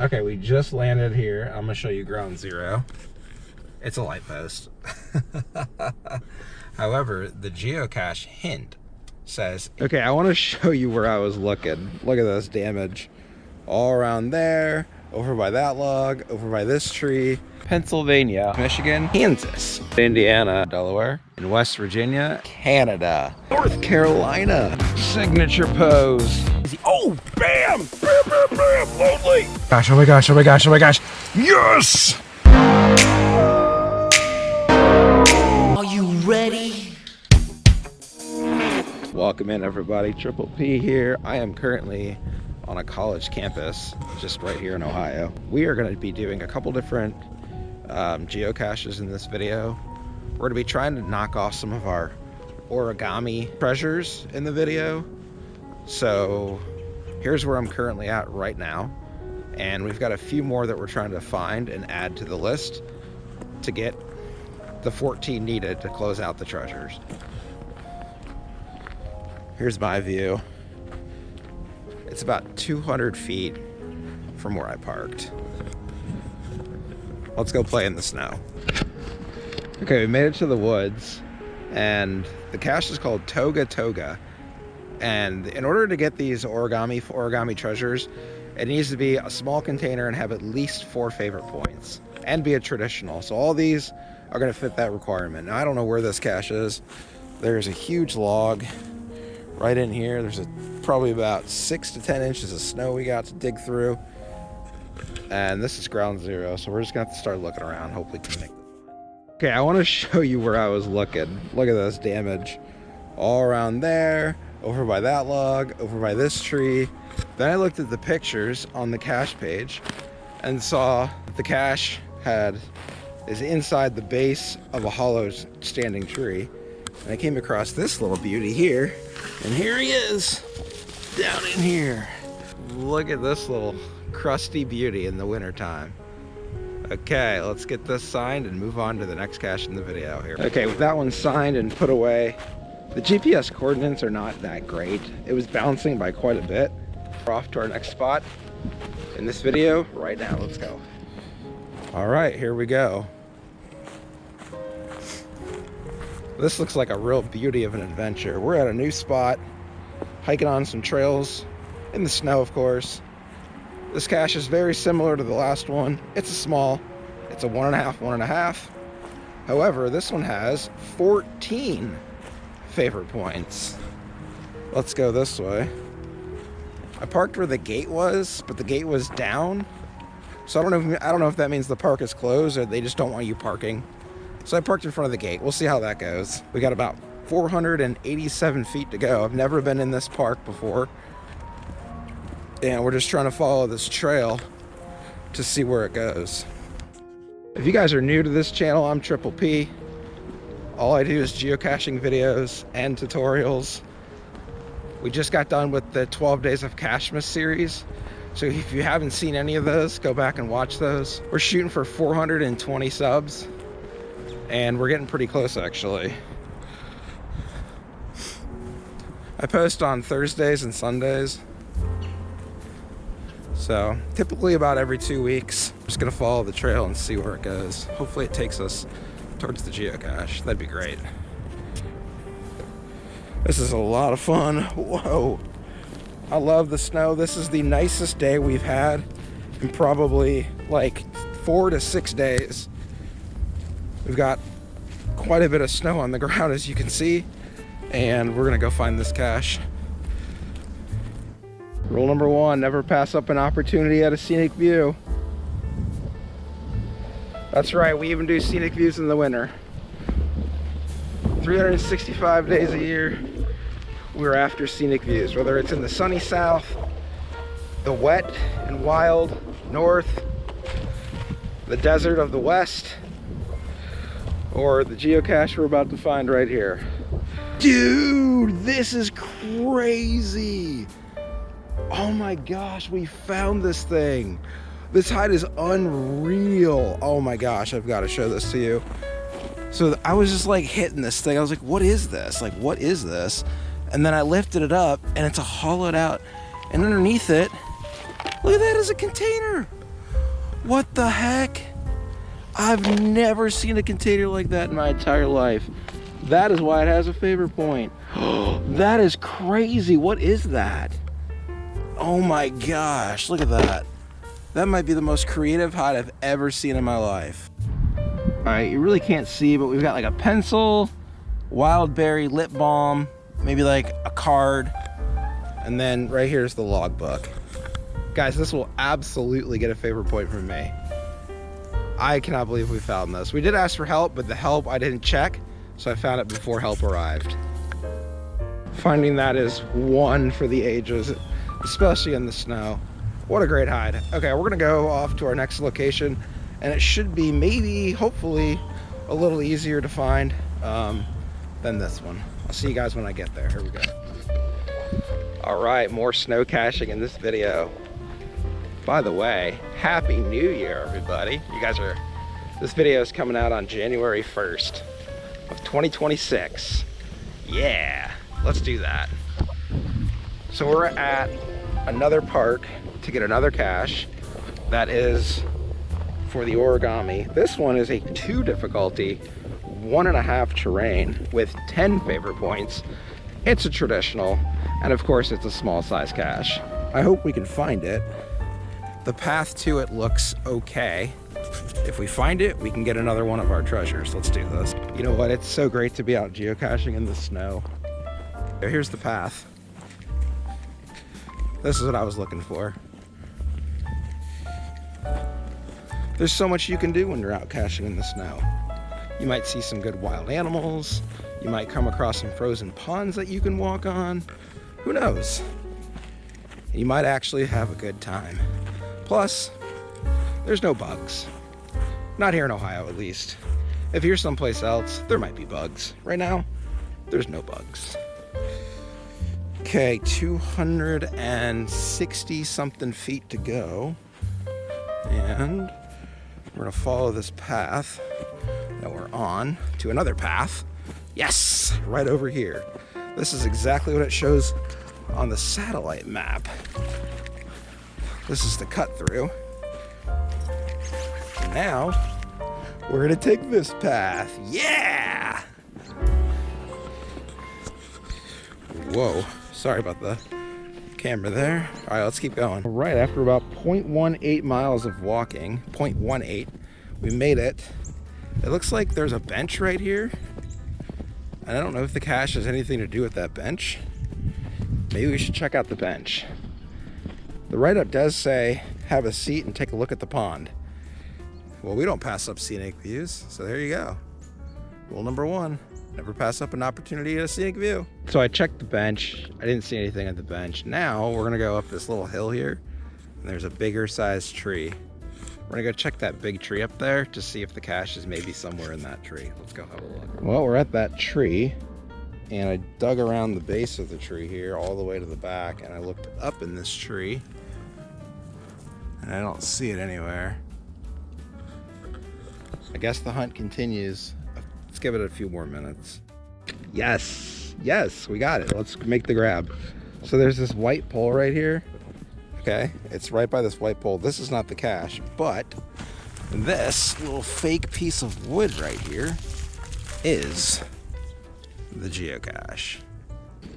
Okay, we just landed here. I'm gonna show you ground zero. It's a light post. However, the geocache hint says, okay, I want to show you where I was looking. Look at this damage. All around there, over by that log, over by this tree. Pennsylvania, Michigan, Kansas, Indiana, Delaware, in West Virginia, Canada, North Carolina. Signature pose. Oh, bam! Bam, bam, bam! Lonely! Gosh, oh my gosh, oh my gosh, oh my gosh. Yes! Are you ready? Welcome in, everybody. Triple P here. I am currently on a college campus just right here in Ohio. We are going to be doing a couple different geocaches in this video. We're going to be trying to knock off some of our origami treasures in the video. So here's where I'm currently at right now, and we've got a few more that we're trying to find and add to the list to get the 14 needed to close out the treasures. Here's my view. It's about 200 feet from where I parked. Let's go play in the snow. Okay, we made it to the woods, and the cache is called Toga Toga. And in order to get these origami treasures, it needs to be a small container and have at least 4 favorite points and be a traditional. So all these are going to fit that requirement. Now, I don't know where this cache is. There's a huge log right in here. There's probably about 6 to 10 inches of snow we got to dig through. And this is ground zero, so we're just going to have to start looking around. Hopefully we can make this. Okay, I want to show you where I was looking. Look at this damage. All around there, over by that log, over by this tree. Then I looked at the pictures on the cache page and saw the cache is inside the base of a hollow standing tree. And I came across this little beauty here, and here he is down in here. Look at this little crusty beauty in the wintertime. Okay, let's get this signed and move on to the next cache in the video here. Okay, with that one signed and put away, the GPS coordinates are not that great. It was bouncing by quite a bit. We're off to our next spot in this video right now. Let's go. All right, here we go. This looks like a real beauty of an adventure. We're at a new spot, hiking on some trails in the snow, of course. This cache is very similar to the last one. It's a 1.5, 1.5. However, this one has 14 favorite points. Let's go this way. I parked where the gate was, but the gate was down. So I don't know if that means the park is closed or they just don't want you parking. So I parked in front of the gate. We'll see how that goes. We got about 487 feet to go. I've never been in this park before. And we're just trying to follow this trail to see where it goes. If you guys are new to this channel, I'm Triple P. All I do is geocaching videos and tutorials. We just got done with the 12 Days of Cachemas series. So if you haven't seen any of those, go back and watch those. We're shooting for 420 subs. And we're getting pretty close, actually. I post on Thursdays and Sundays. So typically about every 2 weeks. I'm just gonna follow the trail and see where it goes. Hopefully it takes us towards the geocache. That'd be great. This is a lot of fun. Whoa. I love the snow. This is the nicest day we've had in probably like 4 to 6 days. We've got quite a bit of snow on the ground, as you can see, and we're gonna go find this cache. Rule number 1, never pass up an opportunity at a scenic view. That's right, we even do scenic views in the winter. 365 days a year, we're after scenic views, whether it's in the sunny south, the wet and wild north, the desert of the west, or the geocache we're about to find right here. Dude, this is crazy. Oh my gosh, we found this thing. This hide is unreal. Oh my gosh, I've got to show this to you. So I was just like hitting this thing. I was like, what is this? Like, what is this? And then I lifted it up and it's a hollowed out, and underneath it, look at that, is a container. What the heck? I've never seen a container like that in my entire life. That is why it has a favorite point. That is crazy. What is that? Oh my gosh, look at that. That might be the most creative hide I've ever seen in my life. All right, you really can't see, but we've got like a pencil, wild berry, lip balm, maybe like a card, and then right here's the logbook. Guys, this will absolutely get a favorite point from me. I cannot believe we found this. We did ask for help, but the help I didn't check, so I found it before help arrived. Finding that is one for the ages, especially in the snow. What a great hide. Okay, we're gonna go off to our next location, and it should be maybe, hopefully, a little easier to find than this one. I'll see you guys when I get there. Here we go. All right, more snow caching in this video. By the way, Happy New Year, everybody. This video is coming out on January 1st of 2026. Yeah, let's do that. So we're at another park to get another cache that is for the origami. This one is a 2 difficulty, 1.5 terrain with 10 favorite points. It's a traditional, and of course it's a small size cache. I hope we can find it. The path to it looks okay. If we find it, we can get another one of our treasures. Let's do this. You know what? It's so great to be out geocaching in the snow. Here's the path. This is what I was looking for. There's so much you can do when you're out caching in the snow. You might see some good wild animals. You might come across some frozen ponds that you can walk on. Who knows? You might actually have a good time. Plus, there's no bugs. Not here in Ohio, at least. If you're someplace else, there might be bugs. Right now, there's no bugs. Okay, 260 something feet to go. And we're gonna follow this path that we're on to another path. Yes, right over here. This is exactly what it shows on the satellite map. This is the cut through. And now we're gonna take this path. Yeah! Whoa, sorry about the camera there. All right, let's keep going. All right, after about 0.18 miles of walking, 0.18, we made it. It looks like there's a bench right here. And I don't know if the cache has anything to do with that bench. Maybe we should check out the bench. The write-up does say, have a seat and take a look at the pond. Well, we don't pass up scenic views, so there you go. Rule number 1, never pass up an opportunity at a scenic view. So I checked the bench. I didn't see anything at the bench. Now we're gonna go up this little hill here, and there's a bigger sized tree. We're gonna go check that big tree up there to see if the cache is maybe somewhere in that tree. Let's go have a look. Well, we're at that tree, and I dug around the base of the tree here all the way to the back, and I looked up in this tree, and I don't see it anywhere. I guess the hunt continues. Let's give it a few more minutes. Yes, we got it. Let's make the grab. So there's this white pole right here. Okay, it's right by this white pole. This is not the cache, but this little fake piece of wood right here is the geocache.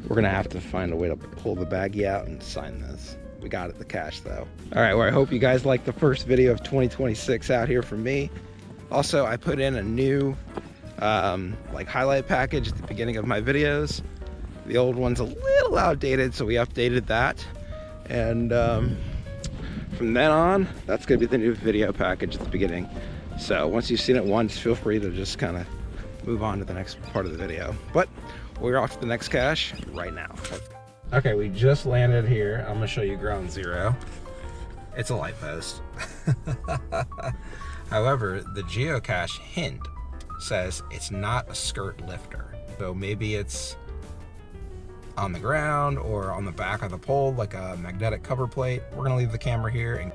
We're gonna have to find a way to pull the baggie out and sign this. We got it, the cache though. All right, well, I hope you guys liked the first video of 2026 out here from me. Also, I put in a new like highlight package at the beginning of my videos. The old one's a little outdated, so we updated that. And from then on, that's gonna be the new video package at the beginning. So once you've seen it once, feel free to just kind of move on to the next part of the video. But we're off to the next cache right now. Okay, we just landed here. I'm gonna show you ground zero. It's a light post. However, the geocache hint says it's not a skirt lifter. So maybe it's on the ground or on the back of the pole, like a magnetic cover plate. We're gonna leave the camera here and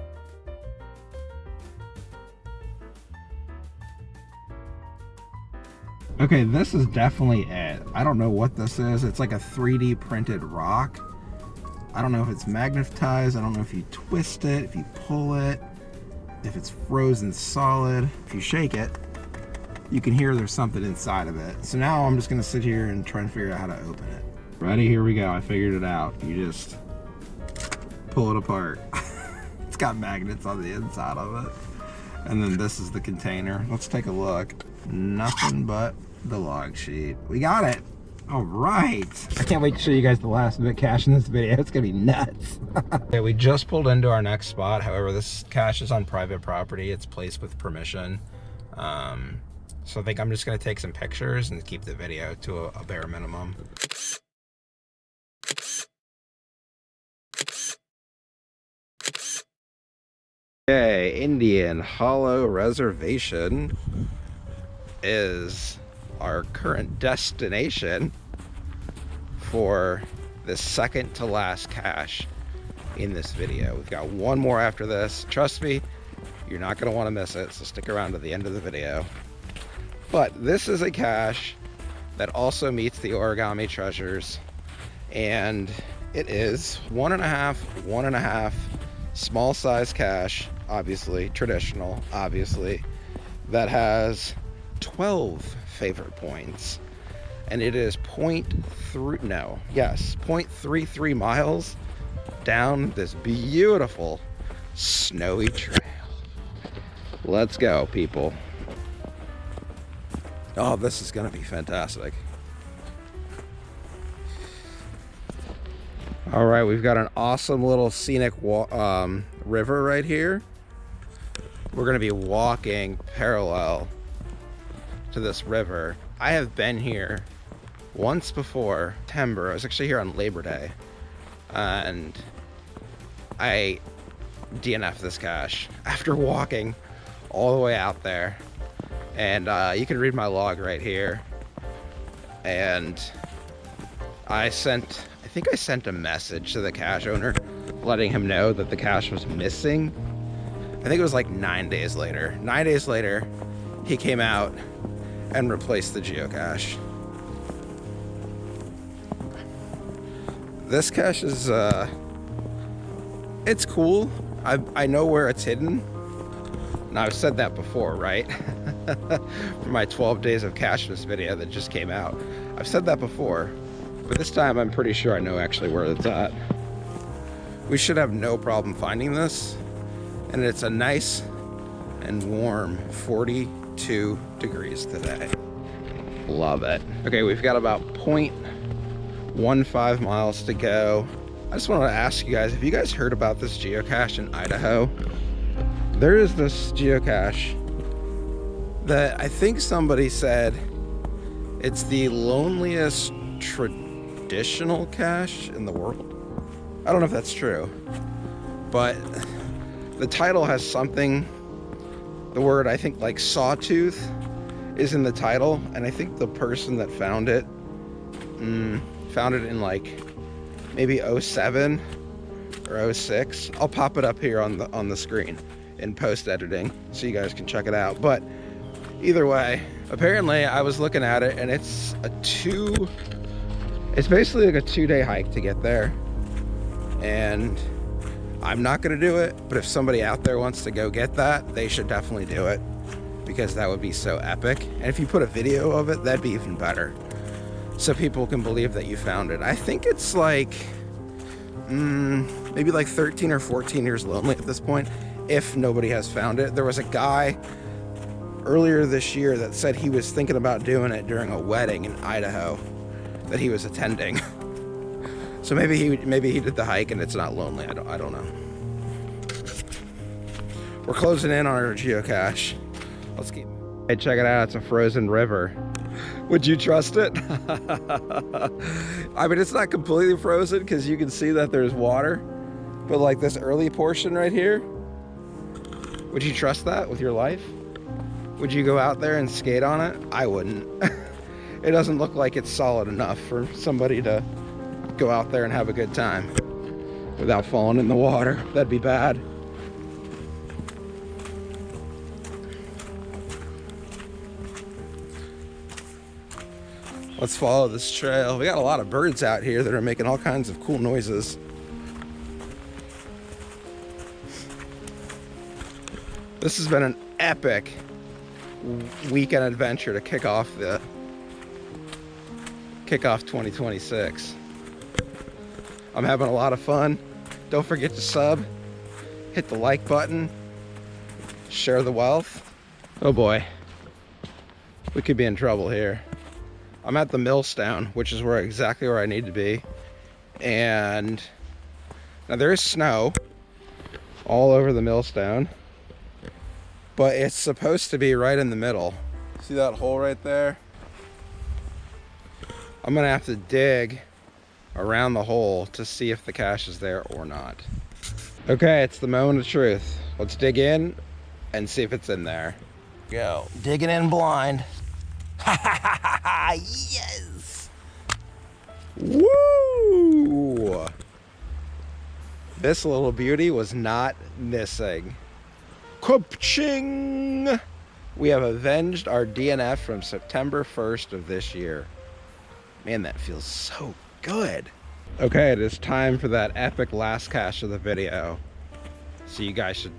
okay, this is definitely it. I don't know what this is. It's like a 3D printed rock. I don't know if it's magnetized. I don't know if you twist it, if you pull it. if it's frozen solid, if you shake it, you can hear there's something inside of it. So now I'm just gonna sit here and try and figure out how to open it. Ready? Here we go. I figured it out. You just pull it apart. It's got magnets on the inside of it. And then this is the container. Let's take a look. Nothing but the log sheet. We got it. All right. I can't wait to show you guys the last bit cache in this video. It's gonna be nuts. Okay, we just pulled into our next spot. However, this cache is on private property. It's placed with permission. So I think I'm just gonna take some pictures and keep the video to a bare minimum. Okay, Indian Hollow Reservation is our current destination for the second to last cache in this video. We've got one more after this. Trust me, you're not going to want to miss it, so stick around to the end of the video. But this is a cache that also meets the origami treasures, and it is 1.5 small size cache, obviously traditional, obviously, that has 12 favorite points, and it is 0.33 miles down this beautiful snowy trail. Let's go, people. Oh, this is gonna be fantastic. All right, we've got an awesome little scenic river right here. We're gonna be walking parallel to this river. I have been here once before, September. I was actually here on Labor Day, and I DNF'd this cache after walking all the way out there. And you can read my log right here. And I think I sent a message to the cache owner letting him know that the cache was missing. I think it was like 9 days later. 9 days later, he came out and replaced the geocache. This cache is, it's cool. I know where it's hidden. And I've said that before, right? For my 12 days of caches video that just came out. I've said that before, but this time I'm pretty sure I know actually where it's at. We should have no problem finding this. And it's a nice and warm 42 degrees today. Love it. Okay, we've got about 0.15 miles to go. I just wanted to ask you guys, have you guys heard about this geocache in Idaho? There is this geocache that I think somebody said it's the loneliest traditional cache in the world. I don't know if that's true, but the title has something, the word I think like sawtooth is in the title, and I think the person that found it in like maybe 07 or 06. I'll pop it up here on the screen in post editing so you guys can check it out. But either way, apparently I was looking at it, and it's basically like a 2-day hike to get there, and I'm not gonna do it, but if somebody out there wants to go get that, they should definitely do it, because that would be so epic. And if you put a video of it, that'd be even better, so people can believe that you found it. I think it's like maybe like 13 or 14 years lonely at this point, if nobody has found it. There was a guy earlier this year that said he was thinking about doing it during a wedding in Idaho that he was attending. So maybe he did the hike and it's not lonely. I don't know. We're closing in on our geocache. Let's keep. Hey, check it out. It's a frozen river. Would you trust it? I mean, it's not completely frozen because you can see that there's water, but like this early portion right here, would you trust that with your life? Would you go out there and skate on it? I wouldn't. It doesn't look like it's solid enough for somebody to go out there and have a good time without falling in the water. That'd be bad. Let's follow this trail. We got a lot of birds out here that are making all kinds of cool noises. This has been an epic weekend adventure to kick off 2026. I'm having a lot of fun. Don't forget to sub, hit the like button, share the wealth. Oh boy, we could be in trouble here. I'm at the millstone, which is exactly where I need to be. And now there is snow all over the millstone, but it's supposed to be right in the middle. See that hole right there? I'm gonna have to dig around the hole to see if the cache is there or not. Okay, it's the moment of truth. Let's dig in and see if it's in there. Go, digging in blind. Yes! Woo! This little beauty was not missing. Ka-ching! We have avenged our DNF from September 1st of this year. Man, that feels so good. Okay, it is time for that epic last cache of the video. So you guys should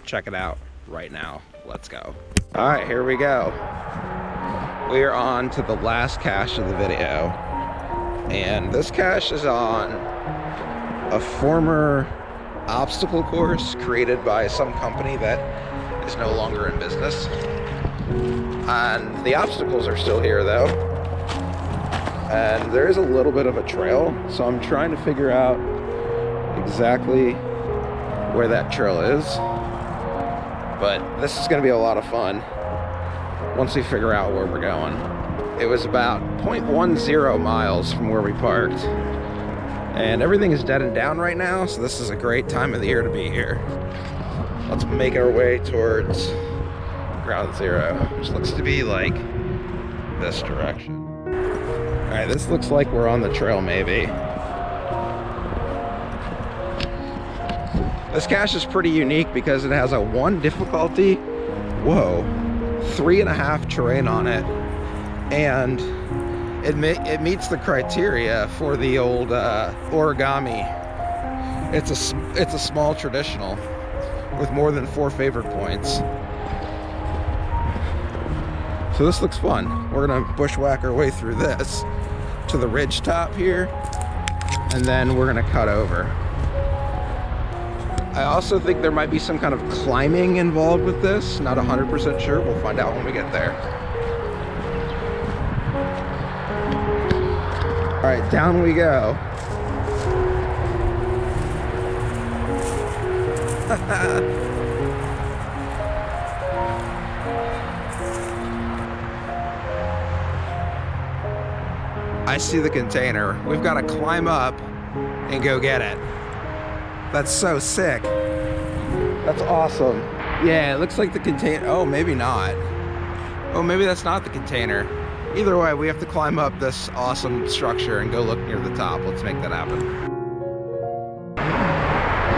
check it out right now. Let's go. All right, here we go. We are on to the last cache of the video. And this cache is on a former obstacle course created by some company that is no longer in business. And the obstacles are still here though. And there is a little bit of a trail, so I'm trying to figure out exactly where that trail is. But this is gonna be a lot of fun once we figure out where we're going. It was about 0.10 miles from where we parked. And everything is dead and down right now, so this is a great time of the year to be here. Let's make our way towards ground zero, which looks to be like this direction. All right, this looks like we're on the trail maybe. This cache is pretty unique because it has a 1 difficulty, 3.5 terrain on it. And it meets the criteria for the old origami. It's a small traditional with more than 4 favorite points. So this looks fun. We're gonna bushwhack our way through this to the ridge top here, and then we're gonna cut over. I also think there might be some kind of climbing involved with this. Not 100% sure. We'll find out when we get there. All right, down we go. I see the container. We've got to climb up and go get it. That's so sick. That's awesome. Yeah, it looks like the container. Oh, maybe not. Oh, maybe that's not the container. Either way, we have to climb up this awesome structure and go look near the top. Let's make that happen.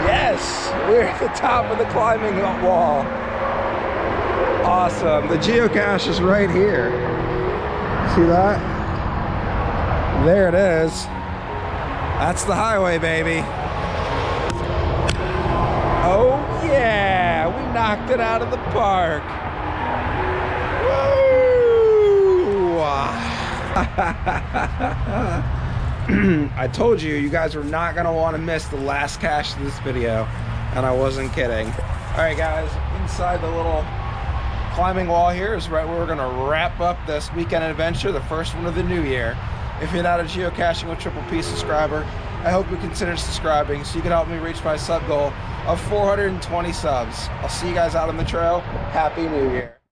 Yes, we're at the top of the climbing wall. Awesome. The geocache is right here. See that? There it is. That's the highway, baby. Oh yeah, we knocked it out of the park. Woo! I told you, you guys were not gonna want to miss the last cache of this video, and I wasn't kidding. All right, guys, inside the little climbing wall here is right where we're gonna wrap up this weekend adventure, the first one of the new year. If you're not a Geocaching with Triple P subscriber, I hope you consider subscribing so you can help me reach my sub goal of 420 subs. I'll see you guys out on the trail. Happy New Year.